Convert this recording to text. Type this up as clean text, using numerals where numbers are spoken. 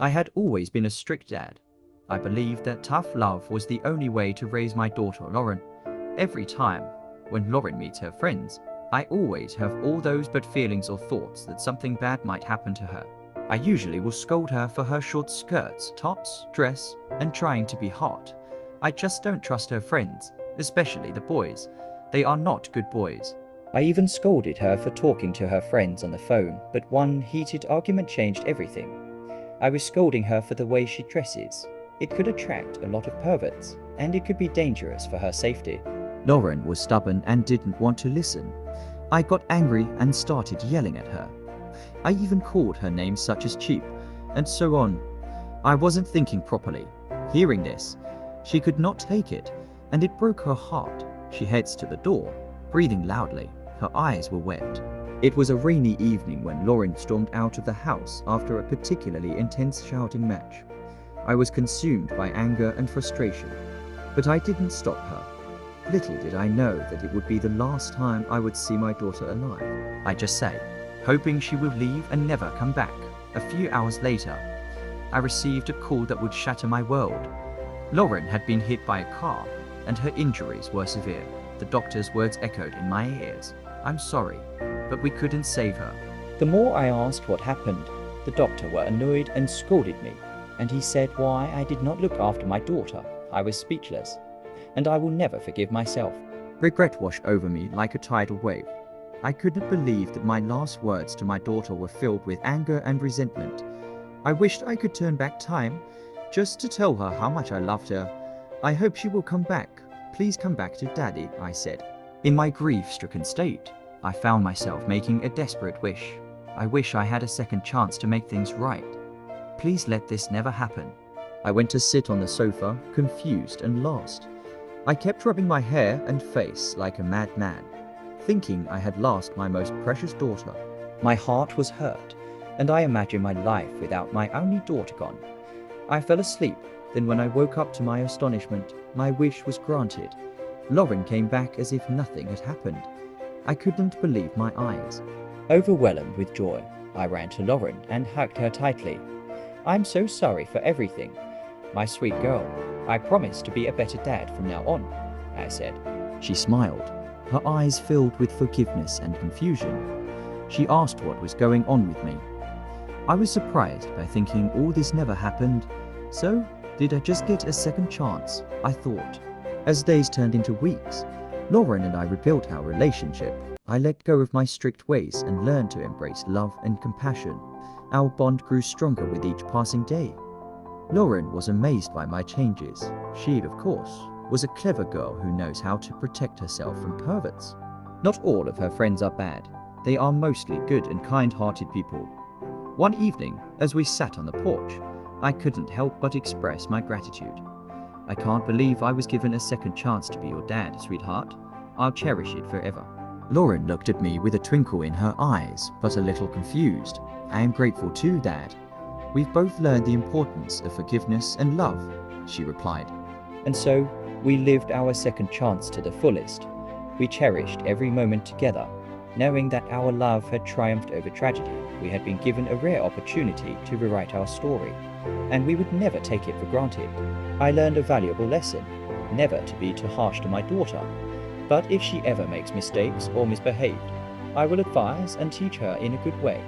I had always been a strict dad. I believed that tough love was the only way to raise my daughter Lauren. Every time, when Lauren meets her friends, I always have all those bad feelings or thoughts that something bad might happen to her. I usually will scold her for her short skirts, tops, dress, and trying to be hot. I just don't trust her friends, especially the boys. They are not good boys. I even scolded her for talking to her friends on the phone, but one heated argument changed everything. I was scolding her for the way she dresses. It could attract a lot of perverts, and it could be dangerous for her safety. Lauren was stubborn and didn't want to listen. I got angry and started yelling at her. I even called her names such as cheap, and so on. I wasn't thinking properly. Hearing this, she could not take it, and it broke her heart. She heads to the door, breathing loudly. Her eyes were wet. It was a rainy evening when Lauren stormed out of the house after a particularly intense shouting match. I was consumed by anger and frustration, but I didn't stop her. Little did I know that it would be the last time I would see my daughter alive. I just sat, hoping she would leave and never come back. A few hours later, I received a call that would shatter my world. Lauren had been hit by a car, and her injuries were severe. The doctor's words echoed in my ears. "I'm sorry, but we couldn't save her." The more I asked what happened, the doctor were annoyed and scolded me, and he said why I did not look after my daughter. I was speechless, and I will never forgive myself. Regret washed over me like a tidal wave. I couldn't believe that my last words to my daughter were filled with anger and resentment. I wished I could turn back time, just to tell her how much I loved her. "I hope she will come back. Please come back to Daddy," I said. In my grief-stricken state, I found myself making a desperate wish. I wish I had a second chance to make things right. Please let this never happen. I went to sit on the sofa, confused and lost. I kept rubbing my hair and face like a madman, thinking I had lost my most precious daughter. My heart was hurt, and I imagined my life without my only daughter gone. I fell asleep, then when I woke up to my astonishment, my wish was granted. Lauren came back as if nothing had happened. I couldn't believe my eyes. Overwhelmed with joy, I ran to Lauren and hugged her tightly. "I'm so sorry for everything. My sweet girl, I promise to be a better dad from now on," I said. She smiled, her eyes filled with forgiveness and confusion. She asked what was going on with me. I was surprised by thinking all this never happened. So, did I just get a second chance? I thought. As days turned into weeks, Lauren and I rebuilt our relationship. I let go of my strict ways and learned to embrace love and compassion. Our bond grew stronger with each passing day. Lauren was amazed by my changes. She, of course, was a clever girl who knows how to protect herself from perverts. Not all of her friends are bad. They are mostly good and kind-hearted people. One evening, as we sat on the porch, I couldn't help but express my gratitude. "I can't believe I was given a second chance to be your dad, sweetheart. I'll cherish it forever." Lauren looked at me with a twinkle in her eyes, but a little confused. "I am grateful too, Dad. We've both learned the importance of forgiveness and love," she replied. And so, we lived our second chance to the fullest. We cherished every moment together. Knowing that our love had triumphed over tragedy, we had been given a rare opportunity to rewrite our story, and we would never take it for granted. I learned a valuable lesson, never to be too harsh to my daughter, but if she ever makes mistakes or misbehaved, I will advise and teach her in a good way.